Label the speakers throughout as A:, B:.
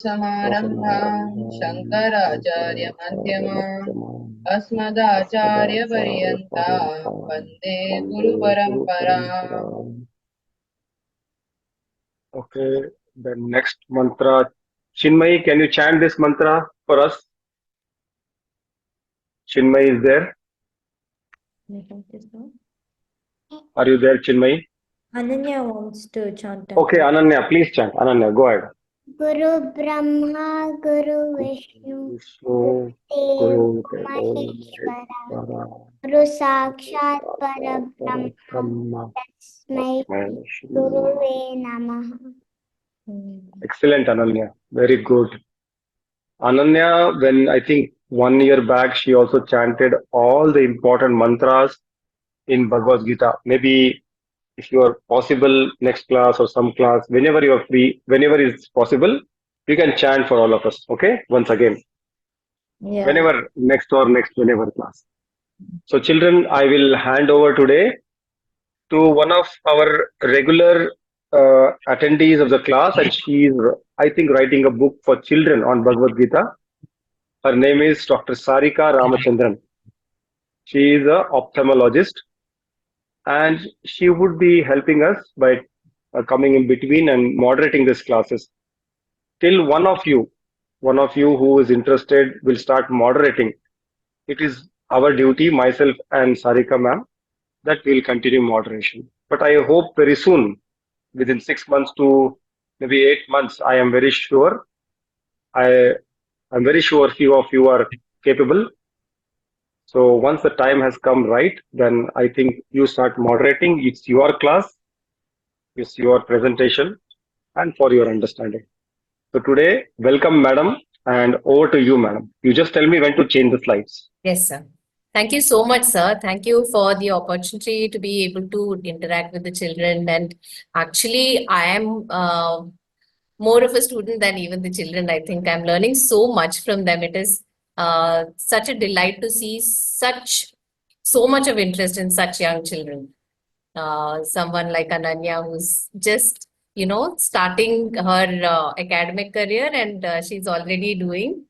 A: Samarambham Shankaracharya Madhyamam Asmadacharya Paryantam Vande Guru Paramparam.
B: Okay, the next mantra. Chinmay, can you chant this mantra for us? Chinmay is there. Are you there, Chinmay?
C: Ananya wants to chant.
B: Okay, Ananya, please chant. Ananya, go ahead.
D: Guru Brahma, Guru Vishnu,
B: Vishnu,
D: Dev
B: Guru,
D: Maheshwara, Guru Sakshat Parabrahma,
B: Brahma,
D: Tasmai Guruve Namaha.
B: Excellent, Ananya. Very good. Ananya, when I think 1 year back, she also chanted all the important mantras in Bhagavad Gita. Maybe if you are possible, next class or some class, whenever you are free, whenever is possible, you can chant for all of us. Okay, once again,
C: Yeah.
B: whenever whenever class. So, children, I will hand over today to one of our regular attendees of the class, and she is, I think, writing a book for children on Bhagavad Gita. Her name is Dr Sarika Ramchandran. She is a ophthalmologist, and she would be helping us by coming in between and moderating these classes. Till one of you who is interested will start moderating. It is our duty, myself and Sarika ma'am, that we'll continue moderation. But I hope very soon, within 6 months to maybe 8 months, I am very sure. I'm very sure few of you are capable. So once the time has come right, then I think you start moderating. It's your class, it's your presentation, and for your understanding. So today, welcome, madam, and over to you, madam. You just tell me when to change the slides.
E: Yes, sir. Thank you so much, sir. Thank you for the opportunity to be able to interact with the children. And actually, I am more of a student than even the children. I think I'm learning so much from them. It is such a delight to see so much of interest in such young children. Someone like Ananya, who's just starting her academic career, and she's already doing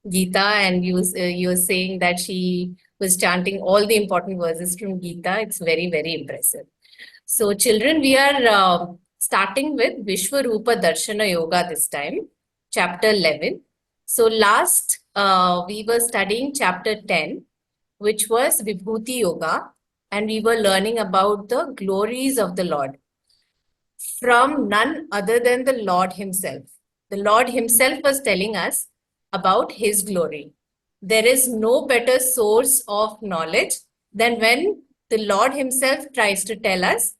E: Gita, and you're saying that she was chanting all the important verses from Gita. It's very, very impressive. So children, we are starting with Vishvaroopa Darshana Yoga this time, chapter 11. So last we were studying chapter 10, which was Vibhuti Yoga, and we were learning about the glories of the Lord from none other than the Lord himself. The Lord himself was telling us about his glory. There is no better source of knowledge than when the Lord himself tries to tell us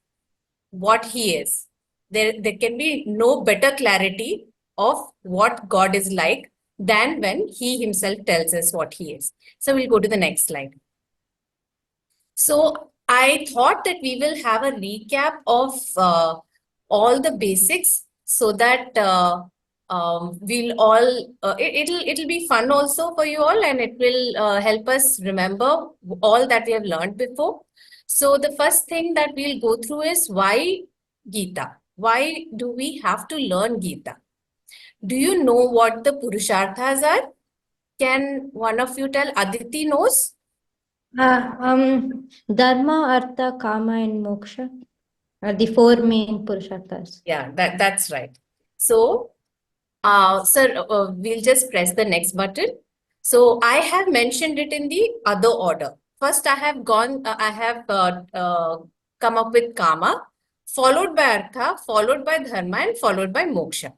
E: what he is. There can be no better clarity of what God is like than when he himself tells us what he is. So we'll go to the next slide. So I thought that we will have a recap of all the basics, so that we'll all it'll be fun also for you all, and it will help us remember all that we have learned before. So the first thing that we'll go through is why Gita. Why do we have to learn Gita? Do you know what the Purusharthas are? Can one of you tell? Aditi knows?
C: Dharma, Artha, Kama, and Moksha are the four main Purusharthas.
E: Yeah, that's right. So, sir, we'll just press the next button. So I have mentioned it in the other order. First, I have come up with Kama, followed by Artha, followed by Dharma, and followed by Moksha.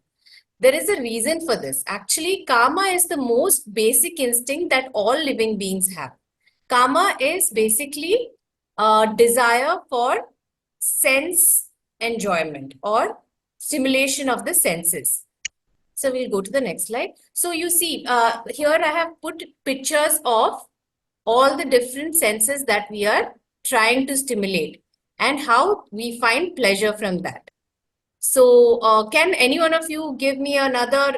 E: There is a reason for this. Actually, Kama is the most basic instinct that all living beings have. Kama is basically a desire for sense enjoyment or stimulation of the senses. So we'll go to the next slide. So you see, here I have put pictures of all the different senses that we are trying to stimulate and how we find pleasure from that. So can any one of you give me another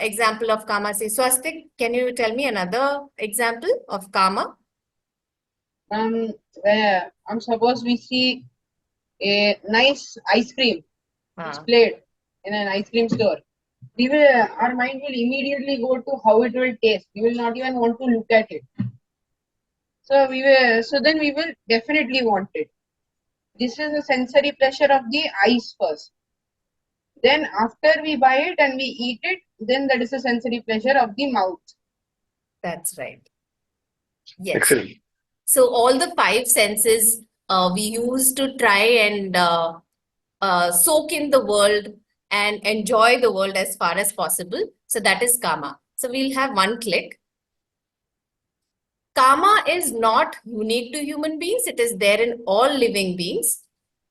E: example of Kama? Say, Swastik, can you tell me another example of Kama?
A: Where suppose we see a nice ice cream displayed in an ice cream store. our mind will immediately go to how it will taste. We will not even want to look at it. So then we will definitely want it. This is a sensory pleasure of the eyes first. Then after we buy it and we eat it, then that is a sensory pleasure of the mouth.
E: That's right. Yes.
B: Excellent.
E: So all the five senses we use to try and soak in the world and enjoy the world as far as possible. So that is kama. So we'll have one click. Kama is not unique to human beings. It is there in all living beings.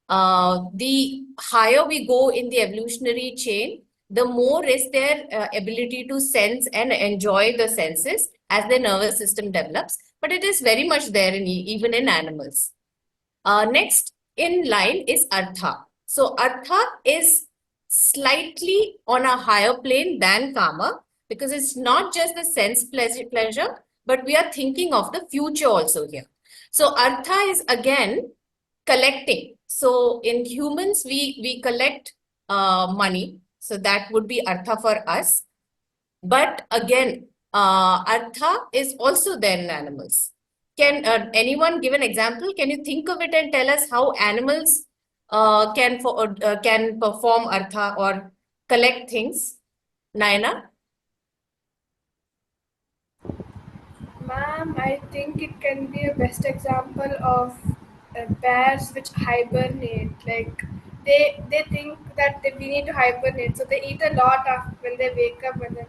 E: The higher we go in the evolutionary chain, the more is their ability to sense and enjoy the senses as their nervous system develops. But it is very much there in even in animals. Next in line is artha. So artha is slightly on a higher plane than kama because it's not just the sense pleasure, but we are thinking of the future also here. So artha is again collecting. So in humans, we collect money. So that would be artha for us. But again, artha is also there in animals. Can anyone give an example? Can you think of it and tell us how animals can perform artha or collect things? Naina?
F: Ma'am, I think it can be a best example of bears which hibernate. Like they think that we need to hibernate, so they eat a lot of when they wake up, and then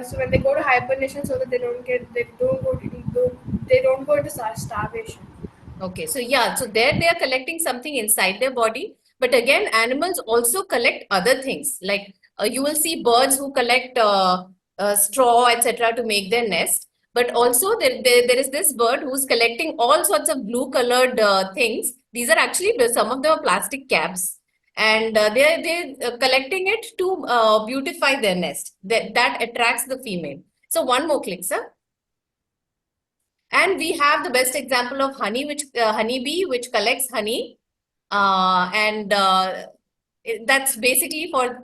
F: so when they go to hibernation, so that they don't go into starvation.
E: Okay, so yeah, so there they are collecting something inside their body. But again, animals also collect other things. Like you will see birds who collect straw, etc., to make their nest. But also there is this bird who's collecting all sorts of blue colored things. These are actually some of them are plastic caps. And they're collecting it to beautify their nest. That attracts the female. So one more click, sir. And we have the best example of honey, which honeybee, which collects honey, and that's basically for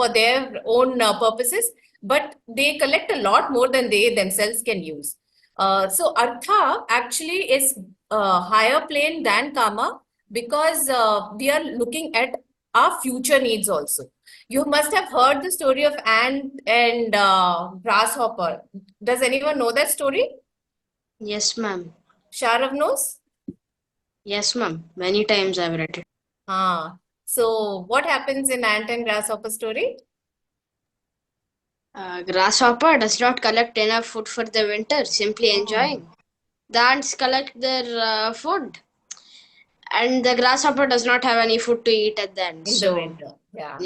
E: their own purposes. But they collect a lot more than they themselves can use. So artha actually is higher plane than kama because we are looking at our future needs also. You must have heard the story of ant and grasshopper. Does anyone know that story?
G: Yes, ma'am.
E: Sharav knows?
G: Yes, ma'am. Many times I've read it.
E: So what happens in ant and grasshopper story?
G: Grasshopper does not collect enough food for the winter, simply enjoying. The ants collect their food, and the grasshopper does not have any food to eat at the end.
E: In the
G: So,
E: winter.
G: yeah.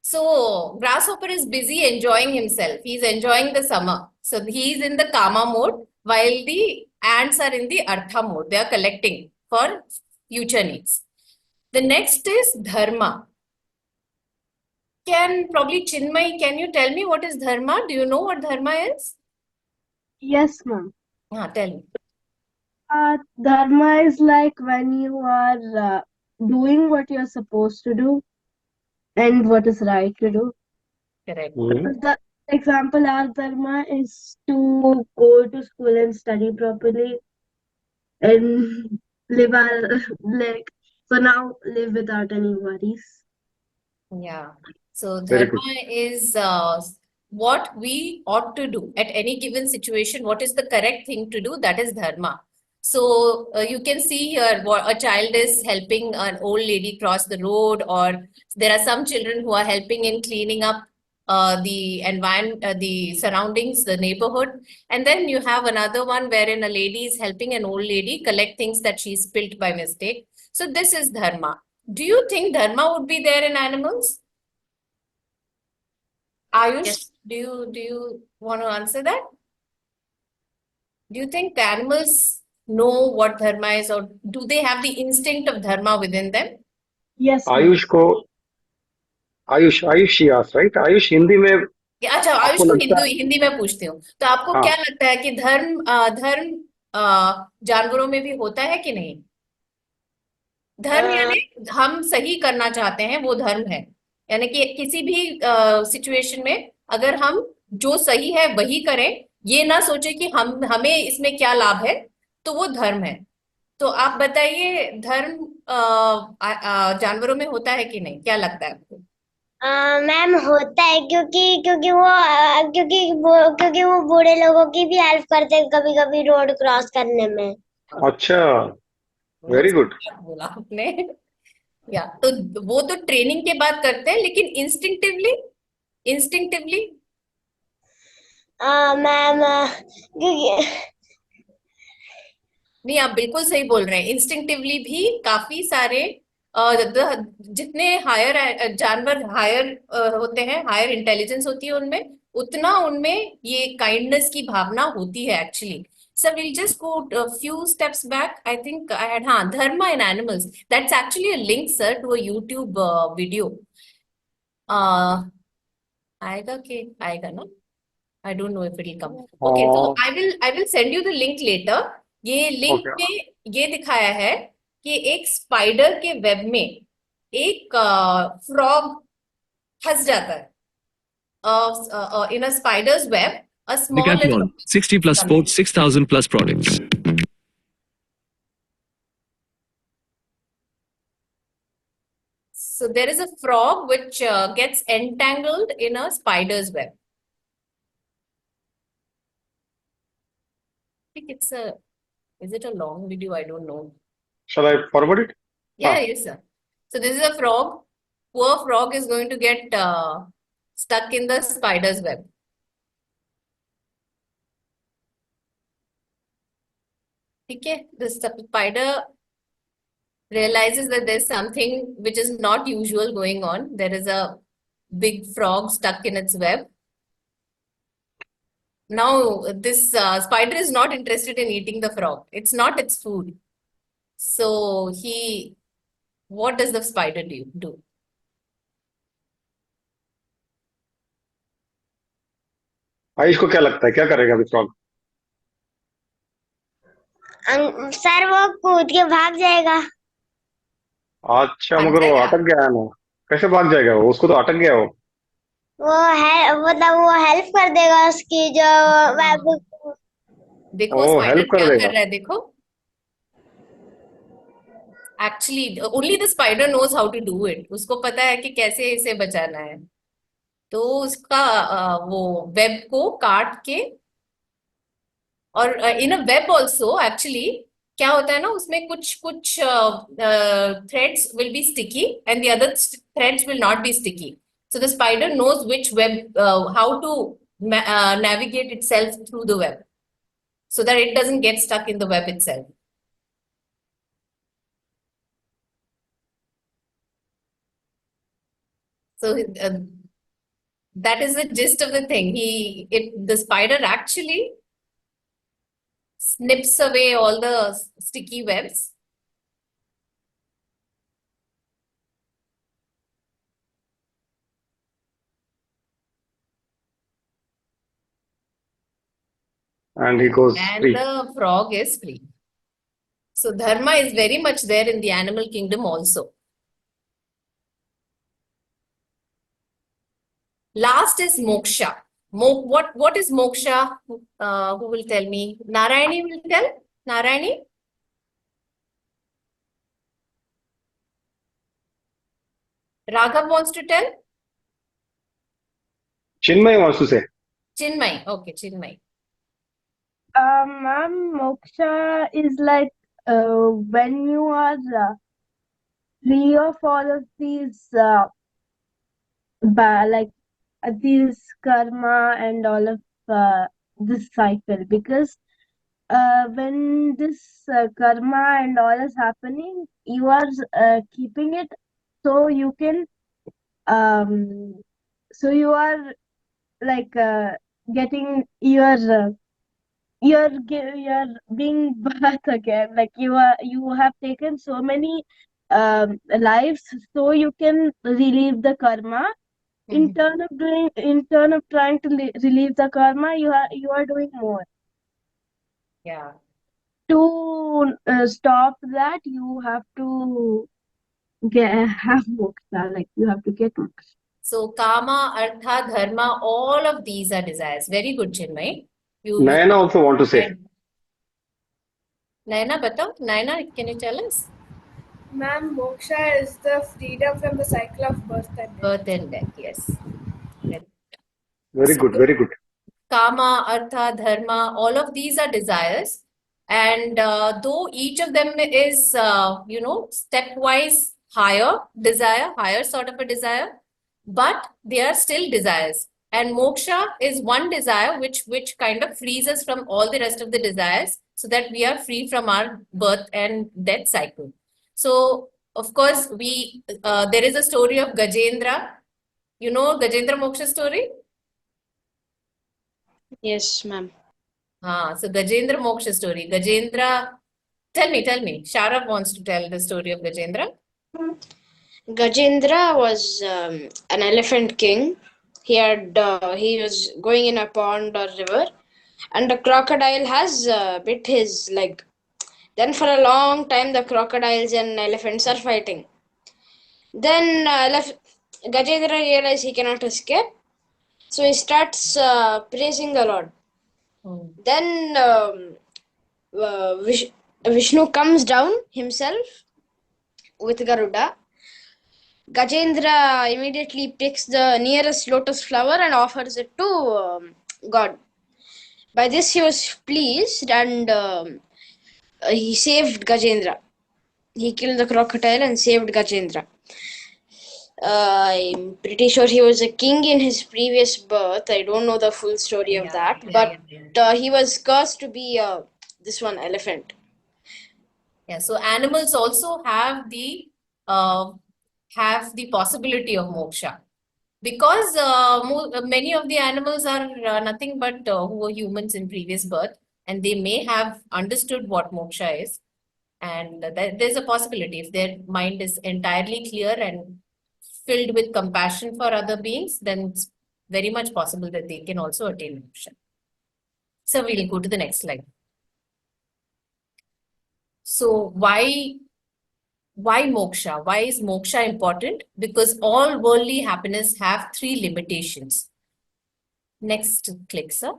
E: So grasshopper is busy enjoying himself. He's enjoying the summer. So he's in the kama mode while the ants are in the artha mode. They are collecting for future needs. The next is dharma. Probably Chinmay, can you tell me what is dharma? Do you know what dharma is?
H: Yes, ma'am.
E: Tell me.
H: Dharma is like when you are doing what you're supposed to do and what is right to do.
E: Correct.
H: The example, our dharma is to go to school and study properly and live our like for now live without any worries.
E: Yeah. So
B: Very
E: dharma is what we ought to do at any given situation. What is the correct thing to do? That is dharma. So you can see here a child is helping an old lady cross the road, or there are some children who are helping in cleaning up the environment, the surroundings, the neighborhood. And then you have another one wherein a lady is helping an old lady collect things that she spilt by mistake. So this is dharma. Do you think dharma would be there in animals? Ayush,
G: Yes.
E: do you want to answer that? Do you think the animals know what dharma is, or do they have the instinct of dharma within them?
H: Yes, ma'am.
B: Ayush she asked, right? Ayush Hindi में
E: अच्छा, आयुष
B: आपको
E: को
B: लगता है
E: हिंदी में पूछती हूँ। तो आपको
B: हाँ
E: क्या लगता है कि धर्म जानवरों में भी होता है कि नहीं? धर्म यानी हम सही करना चाहते हैं, वो धर्म है। यानी कि किसी भी सिचुएशन में अगर हम जो सही है वही करें, ये ना सोचे कि हमें इसमें क्या लाभ है, तो वो धर्म है। तो आप बताइए, धर्म जानवरों में होता है कि नहीं, क्या लगता है आपको?
D: मैम होता है, क्योंकि वो बूढ़े लोगों की भी हेल्प करते हैं कभी कभी रोड क्रॉस करने में।
B: अच्छा,
E: बहुत
B: वेरी गुड।
E: सही बात बोला आपने। या तो वो तो ट्रेनिंग के बाद करते हैं, लेकिन इंस्टिंक्टिवली इंस्टिंक्टिवली
D: मैम क्योंकि
E: नहीं, आप बिल्कुल सही बोल रहे हैं। इंस्टिंक्टिवली भी काफी सारे जितने हायर जानवर हायर होते हैं, हायर इंटेलिजेंस होती है उनमें, उतना उनमें ये काइंडनेस की भावना होती है actually. So we'll just go a few steps back. I think I had dharma in animals. That's actually a link, sir, to a YouTube video. आएगा कि आएगा ना? I don't know if it will come. Okay, so I will send you the link later. ये link
B: okay,
E: में ये दिखाया है कि एक स्पाइडर के वेब में एक फ्रॉग फंस जाता है। In a spider's web, a small little
I: Decathlon, 60 plus sports, 6,000 plus products.
E: So there is a frog which gets entangled in a spider's web. I think is it a long video? I don't know.
B: shall I forward it?
E: Yeah, yes, sir. So this is a frog. Poor frog is going to get stuck in the spider's web. Okay, the spider realizes that there's something which is not usual going on. There is a big frog stuck in its web. Now, this spider is not interested in eating the frog. It's not its food. So what does the spider do?
B: Ayush को क्या लगता है, क्या करेगा अभी frog?
D: Sir वो कूद के भाग जाएगा।
B: अच्छा, मगर वो अटक गया है ना, कैसे भाग जाएगा वो? उसको तो अटक गया वो।
D: मतलब वो हेल्प कर देगा उसकी जो वेब।
E: देखो
B: ओ,
E: स्पाइडर
B: हेल्प कर
E: क्या
B: देगा।
E: कर रहा है, देखो। Actually, only the spider knows how to do it. उसको पता है कि कैसे इसे बचाना है। तो उसका वो वेब को काट के, और इन अ वेब ऑल्सो एक्चुअली क्या होता है ना, उसमें कुछ कुछ threads will be sticky and the other threads will not be sticky. So the spider knows which web, how to navigate itself through the web so that it doesn't get stuck in the web itself. So that is the gist of the thing. The spider actually snips away all the sticky webs.
B: And he goes
E: And
B: free.
E: the frog is free. So dharma is very much there in the animal kingdom also. Last is moksha. What is moksha? Who will tell me? Narayani will tell. Narayani? Raghav wants to tell.
B: Chinmay wants to say.
E: Chinmay. Okay, Chinmay.
H: Ma'am, moksha is like when you are free of all of these like these karma and all of this cycle, because when this karma and all is happening, you are keeping it so you can so you are like getting you're being birth again, like you have taken so many lives so you can relieve the karma. In turn of trying to relieve the karma, you are doing more.
E: Yeah.
H: To stop that, you have to have moksha, like you have to get moksha.
E: So kama, artha, dharma, all of these are desires. Very good, Chinmay. You
B: Nayana also want to say.
E: Nayana, batao. Nayana, can you tell us?
F: Ma'am, moksha is the freedom from the cycle of birth and death.
E: Birth and death, yes.
B: Very good, very good.
E: Kama, artha, dharma, all of these are desires. And though each of them is, stepwise higher desire, higher sort of a desire, but they are still desires. And moksha is one desire which kind of frees us from all the rest of the desires so that we are free from our birth and death cycle. So, of course, there is a story of Gajendra. You know Gajendra Moksha story?
G: Yes, ma'am.
E: So Gajendra Moksha story. Gajendra, tell me. Sharaf wants to tell the story of Gajendra.
G: Gajendra was an elephant king. He was going in a pond or river, and a crocodile has bit his leg. Then for a long time, the crocodiles and elephants are fighting. Then Gajendra realizes he cannot escape, so he starts praising the Lord. Then Vishnu comes down himself with Garuda. Gajendra immediately picks the nearest lotus flower and offers it to God. By this he was pleased, and he saved Gajendra. He killed the crocodile and saved Gajendra. I'm pretty sure he was a king in his previous birth. I don't know the full story of that, but he was cursed to be this one elephant.
E: Yeah, so animals also have the possibility of moksha, because many of the animals are nothing but who were humans in previous birth, and they may have understood what moksha is, and there's a possibility if their mind is entirely clear and filled with compassion for other beings, then it's very much possible that they can also attain moksha. So we'll go to the next slide. So why moksha? Why is moksha important? Because all worldly happiness have 3 limitations. Next click, sir.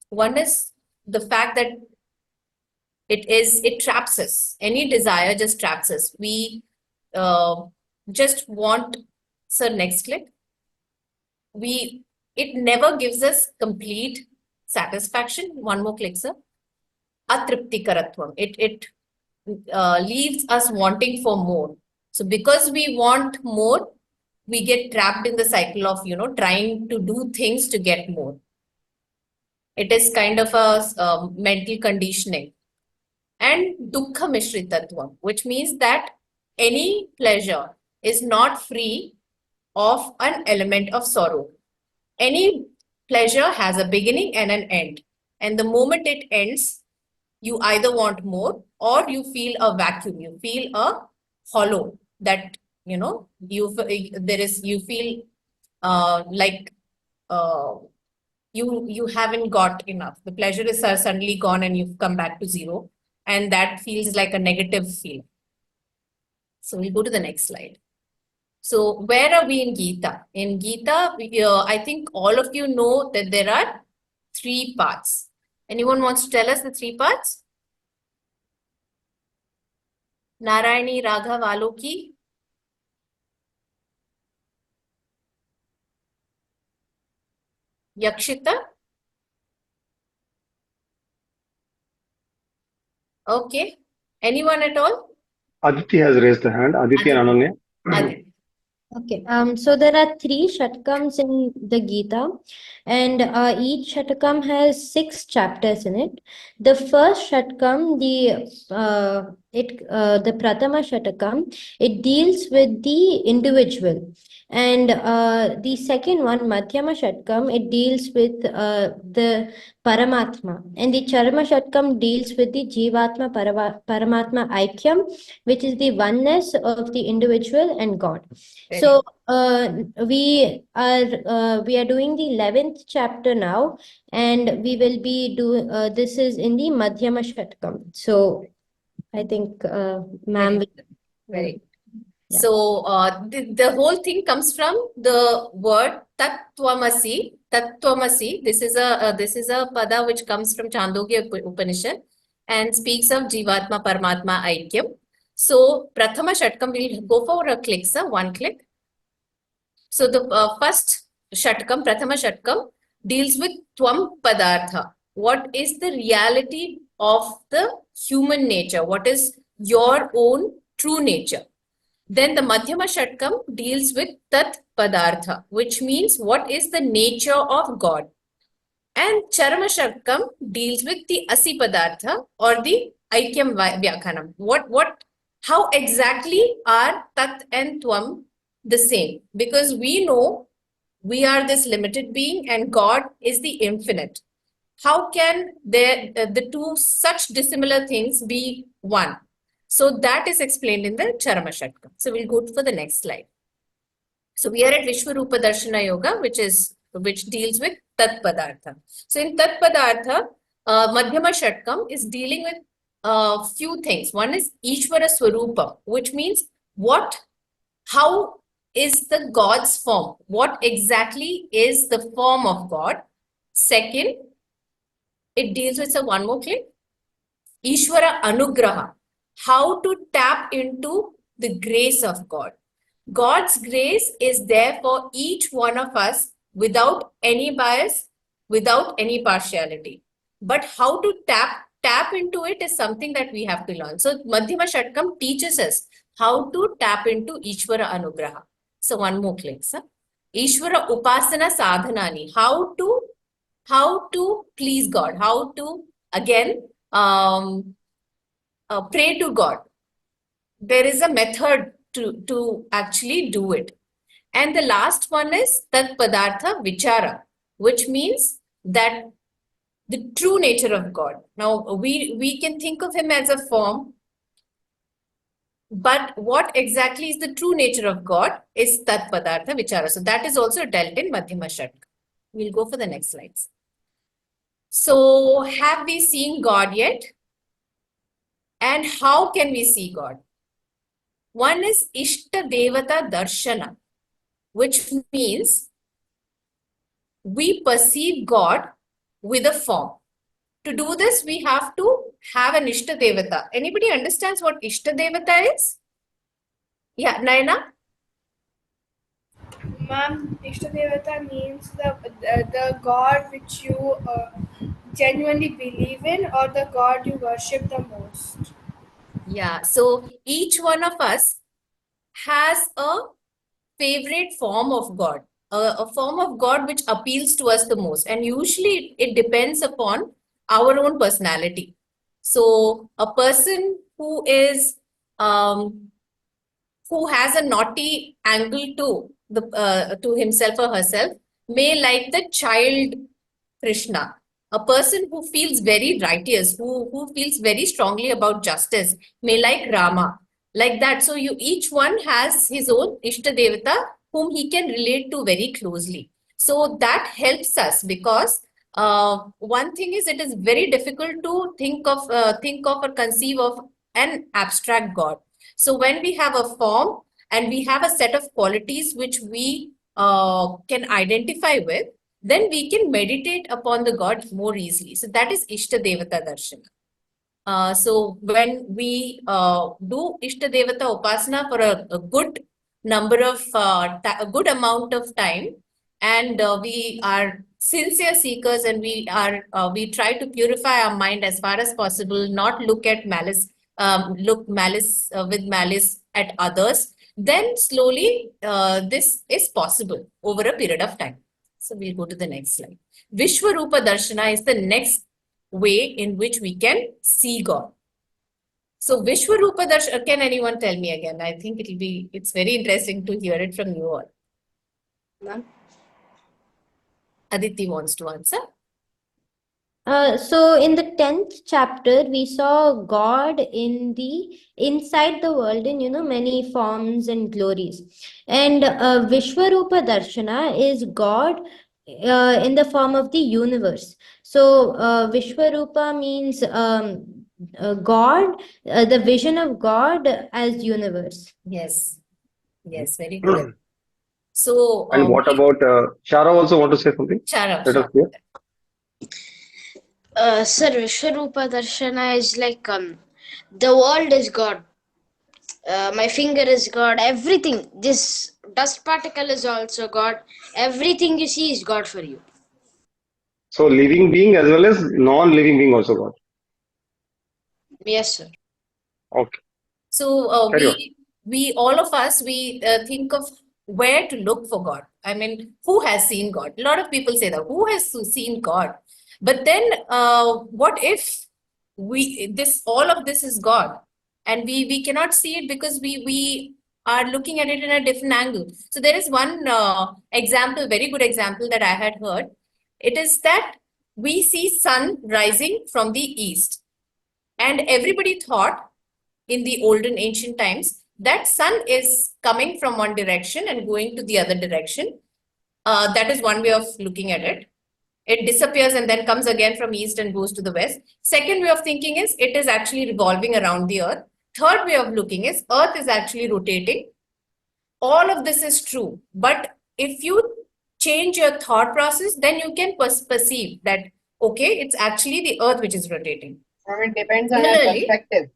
E: One is the fact that it traps us. Any desire just traps us. We just want, sir, next click. It never gives us complete satisfaction. One more click, sir. Atriptikaratvam. It leaves us wanting for more. So because we want more, we get trapped in the cycle of, trying to do things to get more. It is kind of a mental conditioning. And dukkha mishritatvam, which means that any pleasure is not free of an element of sorrow. Any pleasure has a beginning and an end. And the moment it ends, you either want more or you feel a vacuum, you feel a hollow, that, you feel like you haven't got enough. The pleasure is suddenly gone and you've come back to zero. And that feels like a negative feeling. So we'll go to the next slide. So where are we in Gita? In Gita, I think all of you know that there are 3 parts. Anyone wants to tell us the 3 parts? Narayani, Raghav, Aloki? Yakshita? Okay. Anyone at all?
B: Aditi has raised the hand. Aditi and Ananya.
E: Aditi.
C: Okay, so there are 3 shatkams in the Gita, and each shatkam has 6 chapters in it. The first shatkam, the Pratama shatakam, it deals with the individual, and the second one, Madhyama shatkam, it deals with the Paramatma, and the Charma shatkam deals with the Jivatma Paramatma Aikyam, which is the oneness of the individual and God. So we are doing the 11th chapter now, and we will be doing this is in the Madhyama Shatkam. So I think ma'am will
E: Very.
C: Yeah.
E: So the whole thing comes from the word Tattvamasi. Tattvamasi. This is a pada which comes from Chandogya Upanishad and speaks of Jivatma Paramatma Aikyam. So Prathama Shatkam, we'll go for a click, sir. One click. So the first Shatkam, Prathama Shatkam, deals with Tvam Padartha. What is the reality of the human nature? What is your own true nature? Then the Madhyama Shatkam deals with Tat Padartha, which means what is the nature of God. And Charama Shatkam deals with the Asi Padartha or the Aikyam Vyakhanam. How exactly are Tat and Tvam the same? Because we know we are this limited being and God is the infinite. How can the two such dissimilar things be one? So that is explained in the Charama Shatkam. So we'll go for the next slide. So we are at Vishvaroopa Darshana Yoga, which deals with Tat Padartha. So in Tat Padartha, Madhyama Shatkam is dealing with a few things. One is Ishvara Swarupa, which means how is the God's form? What exactly is the form of God? Second, it deals with one more click. Ishvara Anugraha, how to tap into the grace of God. God's grace is there for each one of us without any bias, without any partiality. But how to tap into it is something that we have to learn. So Madhyama Shatkam teaches us how to tap into Ishvara Anugraha. So one more click, sir. Ishvara Upasana Sadhanani, how to please God, how to again pray to God. There is a method to actually do it. And the last one is Tat Padartha Vichara, which means that the true nature of God. Now, we can think of him as a form, but what exactly is the true nature of God is Tat Padartha Vichara. So that is also dealt in Madhyama Shatka. We'll go for the next slides. So have we seen God yet? And how can we see God? One is Ishta Devata Darshana, which means we perceive God with a form. To do this, we have to have an Ishta Devata. Anybody understands what Ishta Devata is? Yeah, Naina?
F: Ma'am, Ishtadevata means the God which you genuinely believe in, or the God you worship the most.
E: Yeah, so each one of us has a favorite form of God, a form of God which appeals to us the most. And usually it depends upon our own personality. So a person who is who has a naughty angle to himself or herself may like the child Krishna. A person who feels very righteous, who feels very strongly about justice, may like Rama. Like that. So each one has his own Ishta Devata whom he can relate to very closely. So that helps us because one thing is it is very difficult to think of or conceive of an abstract God. So when we have a form and we have a set of qualities which we can identify with, then we can meditate upon the God more easily. So that is Ishta Devata Darshana. So when we do Ishta Devata Upasana for a good number of, a good amount of time, and we are sincere seekers and we try to purify our mind as far as possible, not look at malice, with malice at others, then slowly this is possible over a period of time. So we'll go to the next slide. Vishvaroopa Darshana is the next way in which we can see God. So Vishvaroopa Darshana, can anyone tell me again? I think it's very interesting to hear it from you all.
G: Ma'am?
E: Aditi wants to answer.
C: So in the 10th chapter, we saw God inside the world in, many forms and glories. And Vishvaroopa Darshana is God in the form of the universe. So Vishvaroopa means God, the vision of God as universe.
E: Yes, yes, very good. So,
B: And what about Shara? Also want to say something?
E: Shara,
B: Let us hear.
G: Sir, Vishwaroopa Darshana is like the world is God. My finger is God. Everything. This dust particle is also God. Everything you see is God for you.
B: So living being as well as non-living being also God.
G: Yes, sir.
B: Okay,
E: So
B: carry on.
E: we all of us think of where to look for God. I mean, who has seen God? A lot of people say that who has seen God, but then what if all of this is God, and we cannot see it because we are looking at it in a different angle. So there is one example, very good example that I had heard. It is that we see sun rising from the east, and everybody thought in the olden ancient times that sun is coming from one direction and going to the other direction. That is one way of looking at it. It disappears and then comes again from east and goes to the west. Second way of thinking is it is actually revolving around the earth. Third way of looking is earth is actually rotating. All of this is true, but if you change your thought process, then you can perceive that okay, it's actually the earth which is rotating.
A: It depends on our
E: Similarly,
A: perspective.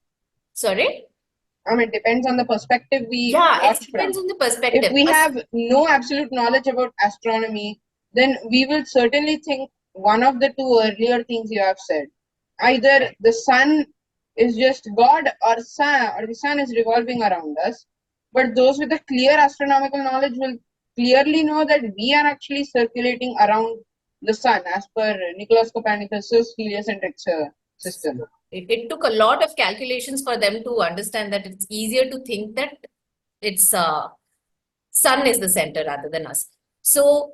E: sorry.
A: It depends on the perspective we
E: Yeah, it
A: watch
E: depends
A: from.
E: on the perspective.
A: If we have no absolute knowledge about astronomy, then we will certainly think one of the two earlier things you have said. Either the sun is just God, or the sun is revolving around us. But those with a clear astronomical knowledge will clearly know that we are actually circulating around the sun as per Nicholas Copernicus's heliocentric system.
E: It took a lot of calculations for them to understand that it's easier to think that it's sun is the center rather than us. So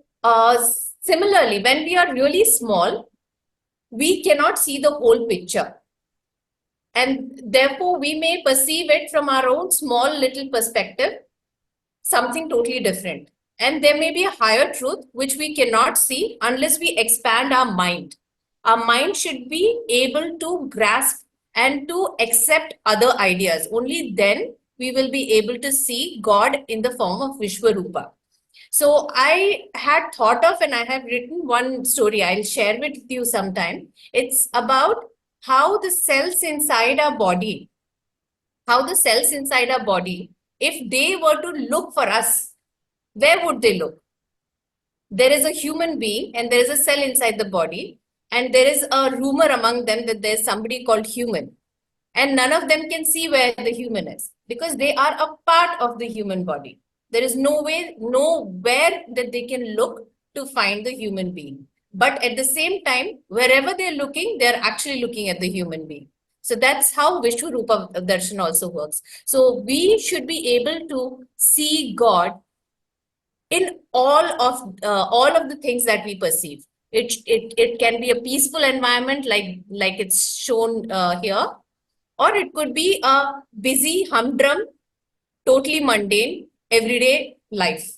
E: similarly, when we are really small, we cannot see the whole picture, and therefore we may perceive it from our own small little perspective, something totally different. And there may be a higher truth which we cannot see unless we expand our mind. Our mind should be able to grasp and to accept other ideas. Only then we will be able to see God in the form of Vishwaroopa. So I had thought of and I have written one story. I'll share with you sometime. It's about how the cells inside our body, if they were to look for us, where would they look? There is a human being and there is a cell inside the body, and there is a rumor among them that there's somebody called human, and none of them can see where the human is because they are a part of the human body. There is nowhere that they can look to find the human being. But at the same time, wherever they're looking, they're actually looking at the human being. So that's how Vishwaroopa Darshan also works. So we should be able to see God in all of the things that we perceive. It can be a peaceful environment like it's shown here, or it could be a busy, humdrum, totally mundane, everyday life.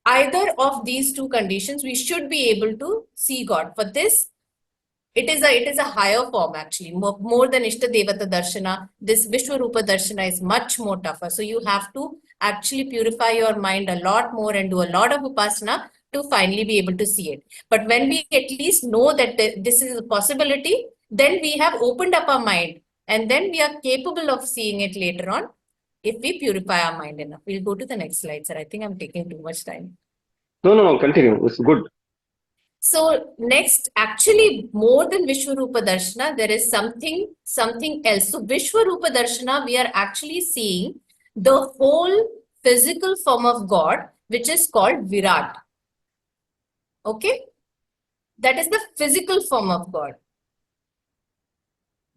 E: Either of these two conditions, we should be able to see God. For this, it is a higher form actually, more than Ishta Devata Darshana. This Vishwaroopa Darshana is much more tougher. So you have to actually purify your mind a lot more and do a lot of upasana to finally be able to see it. But when we at least know that this is a possibility, then we have opened up our mind, and then we are capable of seeing it later on if we purify our mind enough. We'll go to the next slide, sir. I think I'm taking too much time.
B: No, continue. It's good.
E: So next, actually more than Vishwaroopa Darshana, there is something else. So Vishwaroopa Darshana, we are actually seeing the whole physical form of God, which is called virat. Okay? That is the physical form of God.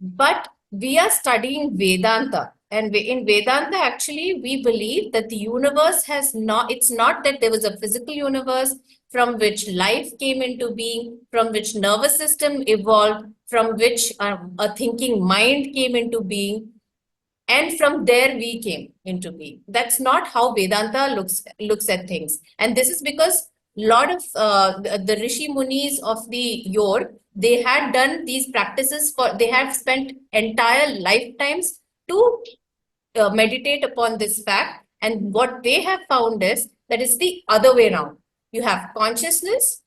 E: But we are studying Vedanta. And in Vedanta, actually, we believe that the universe it's not that there was a physical universe from which life came into being, from which nervous system evolved, from which a thinking mind came into being, and from there we came into being. That's not how Vedanta looks at things. And this is because a lot of the Rishi Munis of the Yore, They had done these practices they have spent entire lifetimes to meditate upon this fact. And what they have found is that it's the other way around. You have consciousness.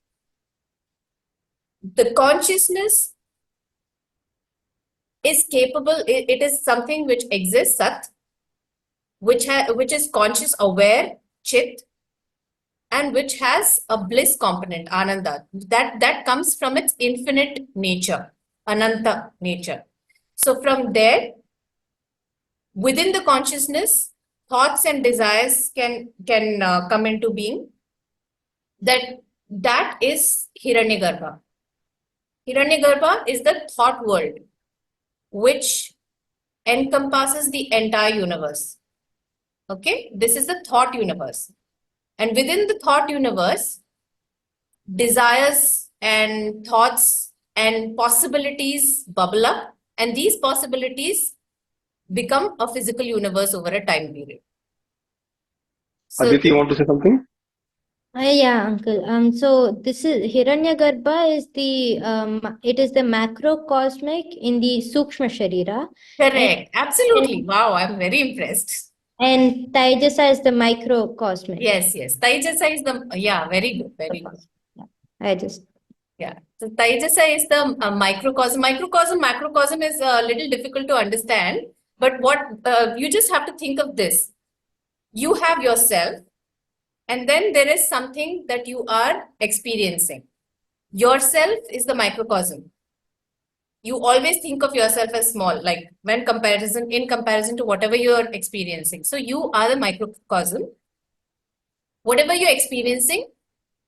E: The consciousness is capable, it is something which exists, Sat, which is conscious, aware, Chit, and which has a bliss component, Ananda. That comes from its infinite nature, Ananta nature. So from there, within the consciousness, thoughts and desires can come into being. That is Hiranyagarbha. Hiranyagarbha is the thought world, which encompasses the entire universe. Okay, this is the thought universe. And within the thought universe, desires and thoughts and possibilities bubble up, and these possibilities become a physical universe over a time period. So,
B: Aditi, you want to say something?
C: Yeah, uncle. So this is Hiranyagarbha is it is the macrocosmic in the Sukshma Sharira.
E: correct, absolutely. Wow, I'm very impressed.
C: And Taijasa is the microcosmic.
E: Yes, Taijasa is very good, very good.
C: Yeah.
E: So Taijasa is the microcosm. Macrocosm is a little difficult to understand. But what you just have to think of this. You have yourself, and then there is something that you are experiencing. Yourself is the microcosm. You always think of yourself as small, like in comparison to whatever you're experiencing. So you are the microcosm. Whatever you're experiencing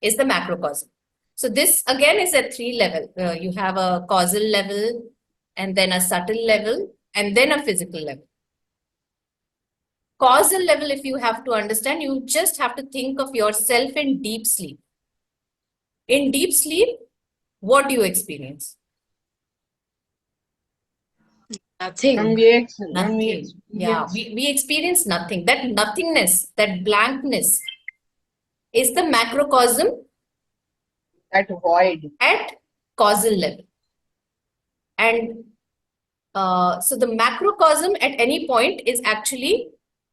E: is the macrocosm. So this again is at 3 levels. You have a causal level, and then a subtle level, and then a physical level. Causal level, if you have to understand, you just have to think of yourself in deep sleep. In deep sleep, what do you experience?
G: Nothing.
E: Nothing. Yeah, we experience nothing. That nothingness, that blankness is the macrocosm.
A: That void.
E: At causal level. And so the macrocosm at any point is actually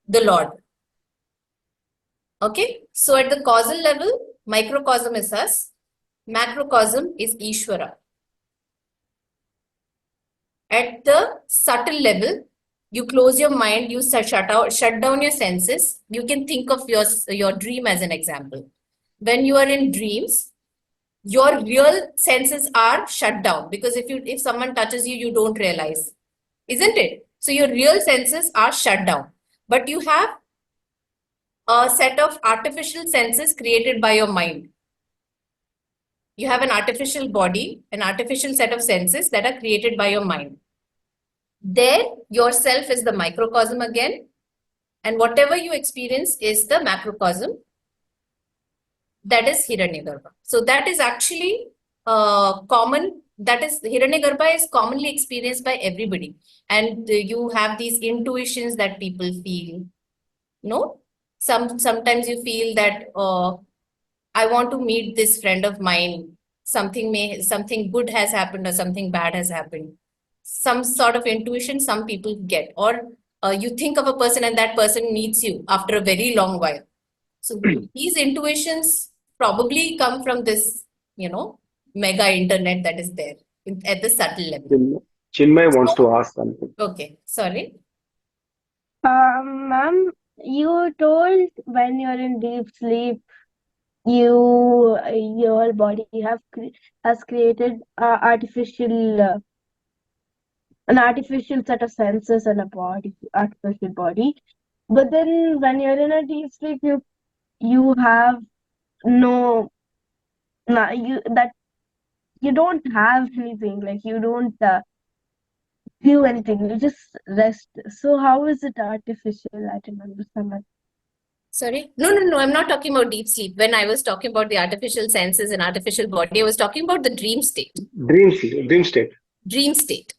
E: the Lord. Okay, so at the causal level, microcosm is us, macrocosm is Ishvara. At the subtle level, you close your mind, you shut down your senses. You can think of your dream as an example. When you are in dreams, your real senses are shut down, because if someone touches you, you don't realize, isn't it? So your real senses are shut down, but you have a set of artificial senses created by your mind. You have an artificial body, an artificial set of senses that are created by your mind. There, yourself is the microcosm again, and whatever you experience is the macrocosm. That is Hiranyagarbha. So that is actually common. That is, Hiranyagarbha is commonly experienced by everybody. And you have these intuitions that people feel. No? Sometimes you feel that I want to meet this friend of mine. Something good has happened or something bad has happened. Some sort of intuition some people get. Or you think of a person and that person meets you after a very long while. So these intuitions probably come from this, mega internet that is there at the subtle level.
B: Chinmay wants to ask something.
E: Okay, sorry.
H: Ma'am, you told when you're in deep sleep, your body has created an artificial set of senses and artificial body. But then when you're in a deep sleep, you have you don't have anything, like you don't feel anything, you just rest. So how is it artificial? I don't understand.
E: Sorry? No, I'm not talking about deep sleep. When I was talking about the artificial senses and artificial body, I was talking about the dream state.
B: Dream state.
E: Dream state.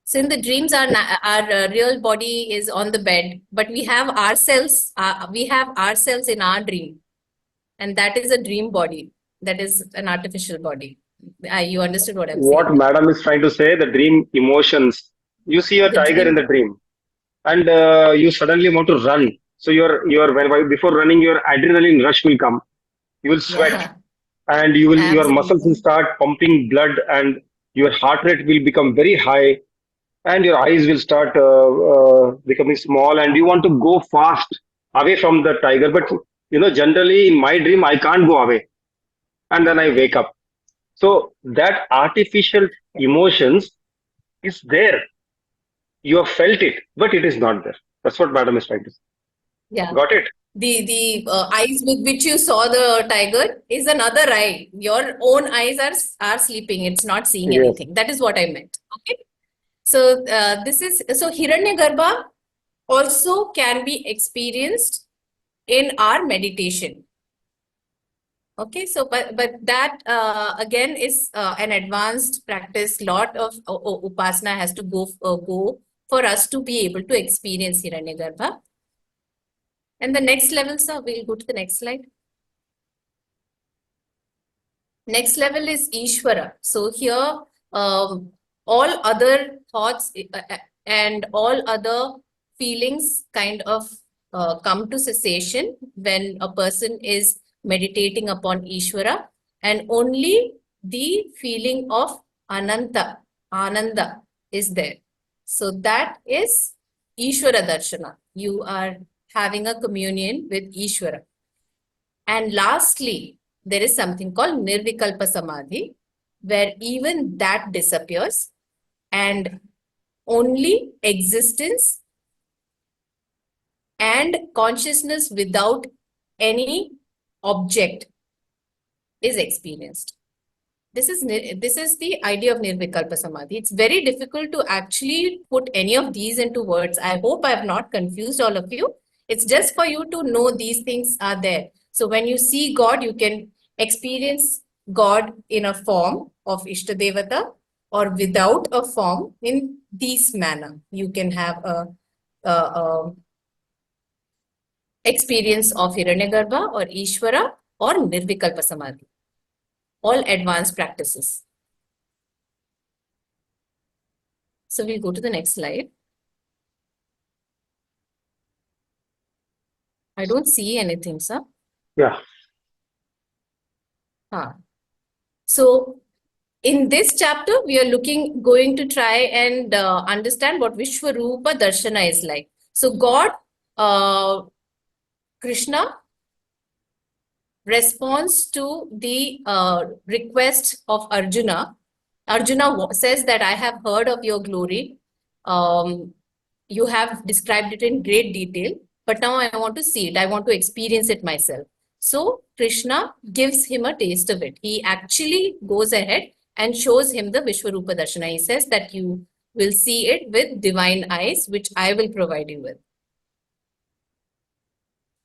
E: So in the dreams, our real body is on the bed, but we have ourselves in our dream. And that is a dream body. That is an artificial body. You understood what I'm
B: What
E: saying?
B: madam is trying to say, the dream emotions. You see a
E: The
B: tiger in
E: dream.
B: the dream, and you suddenly want to run. So before running, your adrenaline rush will come. You will sweat,
E: Yeah,
B: and your muscles will
E: absolutely.
B: start pumping blood, and your heart rate will become very high, and your eyes will start becoming small, and you want to go fast away from the tiger. But generally in my dream, I can't go away, and then I wake up. So that artificial emotions is there. You have felt it, but it is not there. That's what madam is trying to say.
E: Yeah.
B: Got it?
E: The eyes with which you saw the tiger is another eye. Your own eyes are sleeping. It's not seeing
B: Yes.
E: anything. That is what I meant. Okay. So this is so Hiranyagarbha also can be experienced in our meditation. Okay, so but that again is an advanced practice. Lot of upasana has to go for us to be able to experience Hiranyagarbha. And the next level, sir, we'll go to the next slide. Next level is Ishvara. So here, all other thoughts and all other feelings kind of come to cessation when a person is meditating upon Ishvara, and only the feeling of Ananda is there. So that is Ishvara Darshana. You are having a communion with Ishvara. And lastly, there is something called Nirvikalpa Samadhi, where even that disappears and only existence and consciousness without any object is experienced. This is the idea of Nirvikalpa Samadhi. It's very difficult to actually put any of these into words. I hope I have not confused all of you. It's just for you to know these things are there. So when you see God, you can experience God in a form of Ishtadevata or without a form in this manner. You can have a experience of Hiranyagarbha or Ishvara or Nirvikalpa Samadhi. All advanced practices. So we'll go to the next slide. I don't see anything, sir.
B: Yeah.
E: So in this chapter, we are going to try and understand what Vishvaroopa Darshana is like. So God, Krishna, responds to the request of Arjuna. Arjuna says that I have heard of your glory. You have described it in great detail, but now I want to see it. I want to experience it myself. So Krishna gives him a taste of it. He actually goes ahead and shows him the Vishvaroopa Darshana. He says that you will see it with divine eyes, which I will provide you with.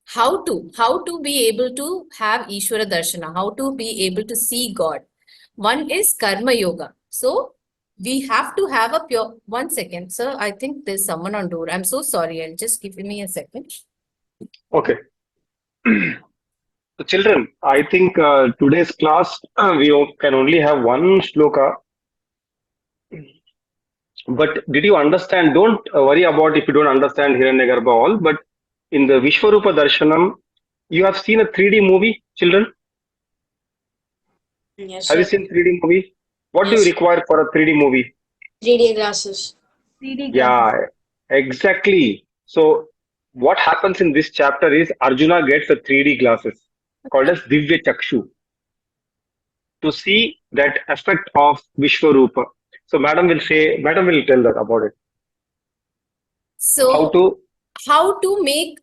E: How to be able to have Ishvara Darshana, how to be able to see God. One is Karma Yoga. So we have to have a pure, 1 second, sir, I think there's someone on door. I'm so sorry, I'll just give me a second.
B: Okay. So children, I think today's class can only have one shloka. But did you understand? Don't worry about if you don't understand Hiranyagarbha all. But in the Vishwarupa Darshanam, you have seen a 3D movie, children.
G: Yes,
B: Have you
G: sir.
B: seen 3D movie? What do you
G: Yes.
B: require for a 3D movie?
G: 3D glasses.
H: 3D
B: Yeah,
H: glasses.
B: exactly. So what happens in this chapter is Arjuna gets a 3D glasses called as Divya Chakshu to see that effect of Vishwarupa. So madam will tell that about it.
E: So how to make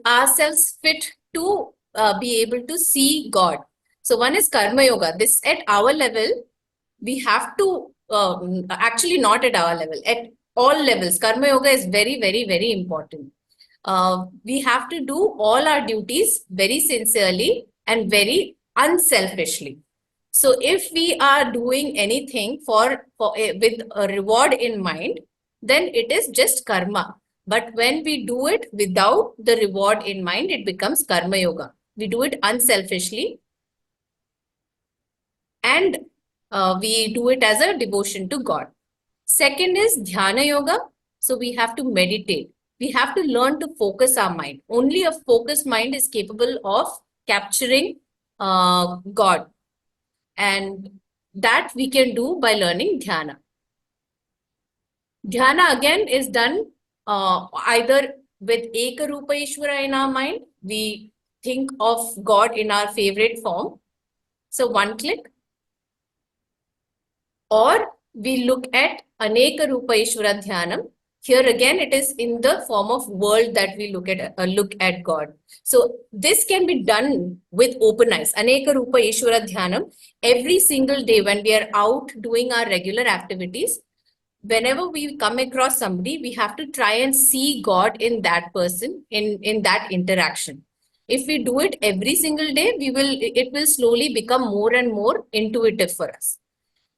E: ourselves fit to be able to see God. So one is Karma Yoga. This at our level, we have to, actually not at our level, at all levels. Karma Yoga is very, very, very important. We have to do all our duties very sincerely and very unselfishly. So if we are doing anything with a reward in mind, then it is just karma. But when we do it without the reward in mind, it becomes karma yoga. We do it unselfishly. And we do it as a devotion to God. Second is dhyana yoga. So we have to meditate. We have to learn to focus our mind. Only a focused mind is capable of capturing God. And that we can do by learning dhyana. Dhyana again is done either with Ekarupa Ishvara in our mind. We think of God in our favorite form. So one click. Or we look at Aneka Rupa Ishvara Dhyanam. Here again, it is in the form of world that we look at God. So this can be done with open eyes. Aneka Rupa Ishvara Dhyanam. Every single day when we are out doing our regular activities, whenever we come across somebody, we have to try and see God in that person, in that interaction. If we do it every single day, it will slowly become more and more intuitive for us.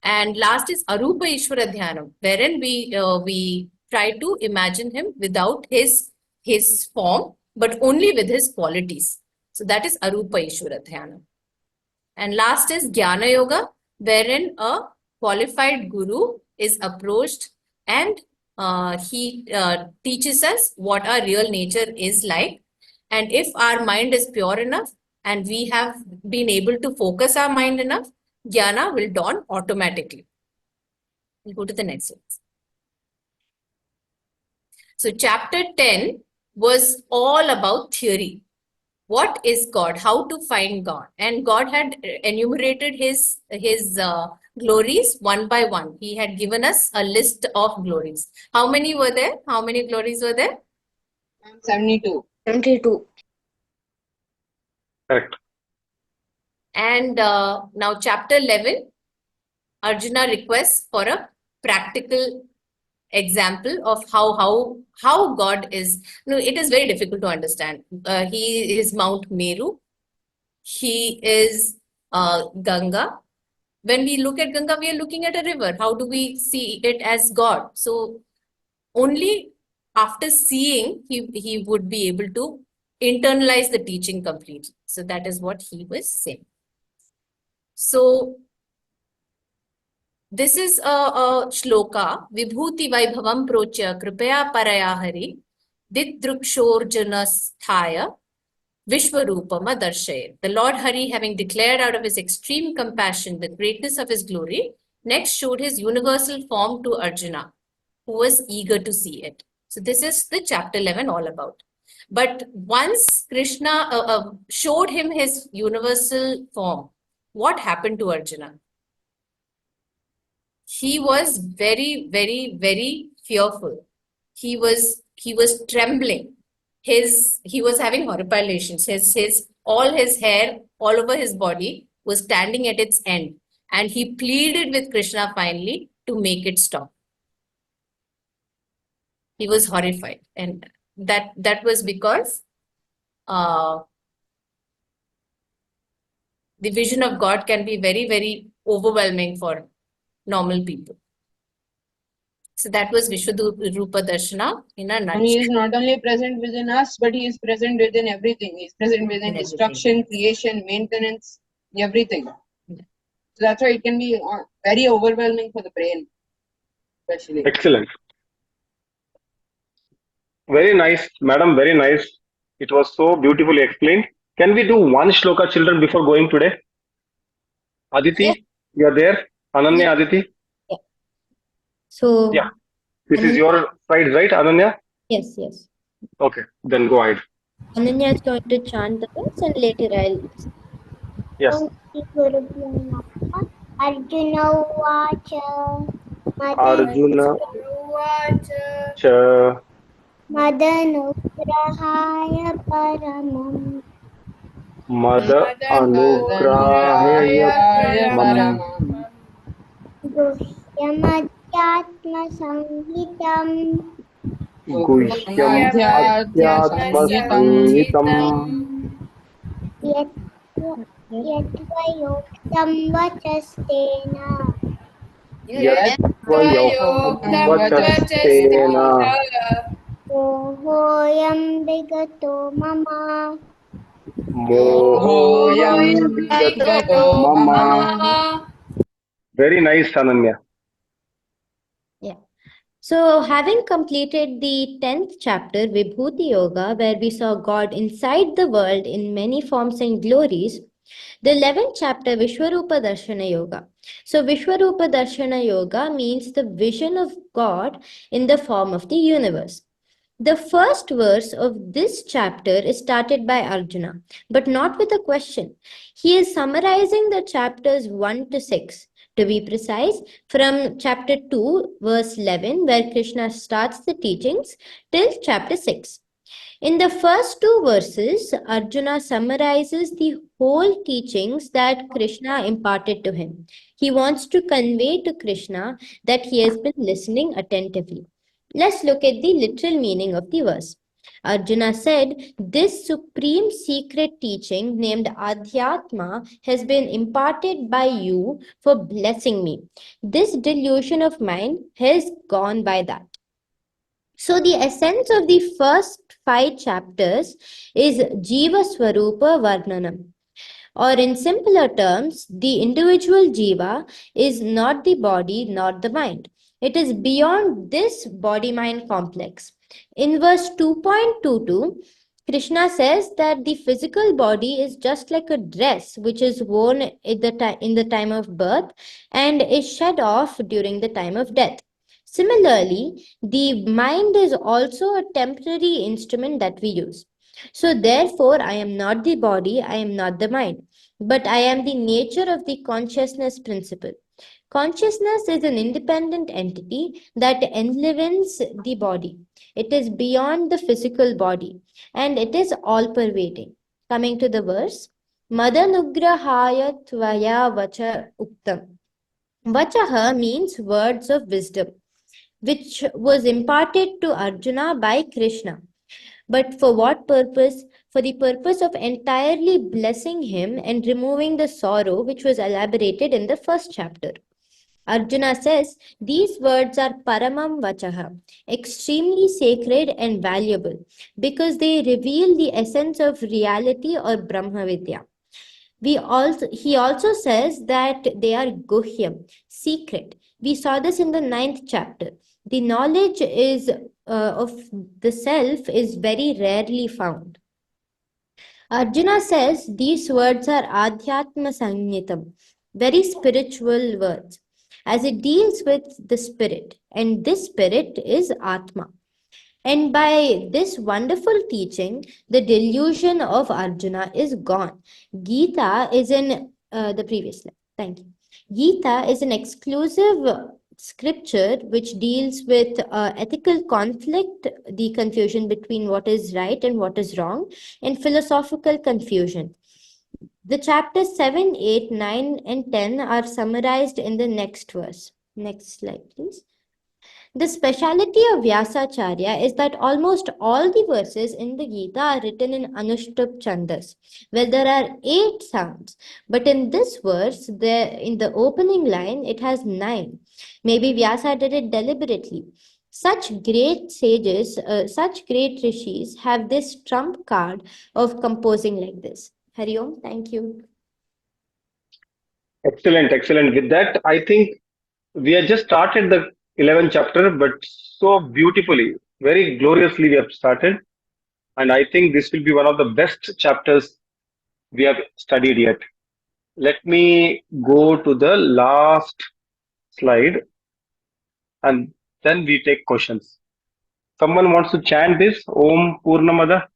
E: And last is Arupa Ishvara Dhyanam, wherein we try to imagine him without his form, but only with his qualities. So that is Arupa Ishvara Dhyanam. And last is Jnana Yoga, wherein a qualified guru is approached and he teaches us what our real nature is like. And if our mind is pure enough and we have been able to focus our mind enough, Jnana will dawn automatically. We'll go to the next slide. So chapter 10 was all about theory. What is God? How to find God? And God had enumerated his glories one by one. He had given us a list of glories. How many were there? How many glories were there?
A: 72.
G: 72.
B: Correct.
E: And now chapter 11, Arjuna requests for a practical example of how God is. No, it is very difficult to understand. He is Mount Meru. He is Ganga. When we look at Ganga, we are looking at a river. How do we see it as God? So only after seeing, he would be able to internalize the teaching completely. So that is what he was saying. So this is a shloka, Vibhuti Vaibhavam Procha Kripaya Parayahari Didrukshorjana Sthaya Vishvaroopama Darshay. The Lord Hari, having declared out of his extreme compassion the greatness of his glory, next showed his universal form to Arjuna, who was eager to see it. So this is the chapter 11 all about. But once Krishna showed him his universal form, what happened to Arjuna? He was very, very, very fearful. He was trembling. He was having horripilations. All his hair all over his body was standing at its end. And he pleaded with Krishna finally to make it stop. He was horrified. And that was because the vision of God can be very, very overwhelming for normal people. So that was Vishvaroopa Darshana in a nutshell.
A: And he is not only present within us, but he is present within everything. He is present within destruction, creation, maintenance, everything.
E: Yeah.
A: So that's why it can be very overwhelming for the brain, especially.
B: Excellent. Very nice, madam. Very nice. It was so beautifully explained. Can we do one shloka, children, before going today? Aditi,
C: Yes.
B: you are there? Ananya,
C: Yeah.
B: Aditi?
C: So,
B: Yeah. This is your side, right, Ananya?
C: yes, yes.
B: Okay, then go ahead.
C: Ananya is going to chant the verse and later I'll.
B: Yes.
D: Arjuna Uvacha
B: Arjuna
F: Uvacha
B: cha
D: Madanugrahaya Paramam
B: Mada Anugrahaya Paramam
D: Guhyamadhyatma Sangitam
B: Guhyam Adhyatma Sangitam
D: Yatvayoktam Vachastena
B: Yatvayoktam Vachastena
D: Mohoyam Vigato Mama
B: Mohoyam Vigato Mama Very nice, Ananya.
C: Yeah. So, having completed the 10th chapter, Vibhuti Yoga, where we saw God inside the world in many forms and glories, the 11th chapter, Vishvaroopa Darshana Yoga. So, Vishvaroopa Darshana Yoga means the vision of God in the form of the universe. The first verse of this chapter is started by Arjuna, but not with a question. He is summarizing the chapters 1 to 6. To be precise, from chapter 2, verse 11, where Krishna starts the teachings, till chapter 6. In the first two verses, Arjuna summarizes the whole teachings that Krishna imparted to him. He wants to convey to Krishna that he has been listening attentively. Let's look at the literal meaning of the verse. Arjuna said, "This supreme secret teaching named Adhyatma has been imparted by you for blessing me. This delusion of mine has gone by that." So, the essence of the first 5 chapters is Jiva Swarupa Varnanam. Or, in simpler terms, the individual Jiva is not the body, not the mind. It is beyond this body mind complex. In verse 2.22, Krishna says that the physical body is just like a dress which is worn in the time of birth and is shed off during the time of death. Similarly, the mind is also a temporary instrument that we use. So, therefore, I am not the body, I am not the mind, but I am the nature of the consciousness principle. Consciousness is an independent entity that enlivens the body. It is beyond the physical body and it is all pervading. Coming to the verse, Madanugrahaya Tvaya Vacha Uktam. Vachaha means words of wisdom, which was imparted to Arjuna by Krishna. But for what purpose? For the purpose of entirely blessing him and removing the sorrow which was elaborated in the first chapter. Arjuna says these words are Paramam Vachaha, extremely sacred and valuable because they reveal the essence of reality or Brahma Vidya. He also says that they are Guhyam, secret. We saw this in the 9th chapter. The knowledge is of the self is very rarely found. Arjuna says these words are Adhyatma Sangitam, very spiritual words, as it deals with the spirit, and this spirit is Atma. And by this wonderful teaching, the delusion of Arjuna is gone. Gita is in the previous slide. Thank you. Gita is an exclusive scripture which deals with ethical conflict, the confusion between what is right and what is wrong, and philosophical confusion. The chapters 7, 8, 9, and 10 are summarized in the next verse. Next slide, please. The speciality of Vyasacharya is that almost all the verses in the Gita are written in Anushtup Chandas, where there are 8 sounds. But in this verse, in the opening line, it has 9. Maybe Vyasa did it deliberately. Such great sages, such great rishis have this trump card of composing like this. Hari Om, thank you.
B: Excellent, excellent. With that, I think we have just started the 11th chapter, but so beautifully, very gloriously we have started. And I think this will be one of the best chapters we have studied yet. Let me go to the last slide and then we take questions. Someone wants to chant this? Om Purnamada.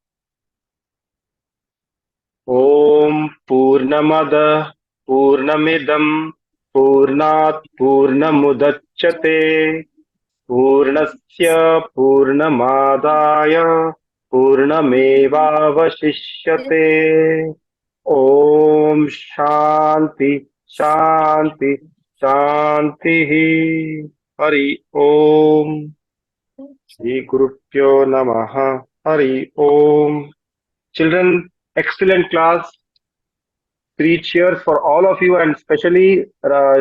B: Om Purnamada Purnamidam Purnat Purnamudachyate Purnasya Purnamadaya Purnamevavashishyate. Om Shanti Shanti Shanti. Hari Om. Shri Gurupyo Namaha. Hari Om. Children, excellent class. 3 cheers for all of you and especially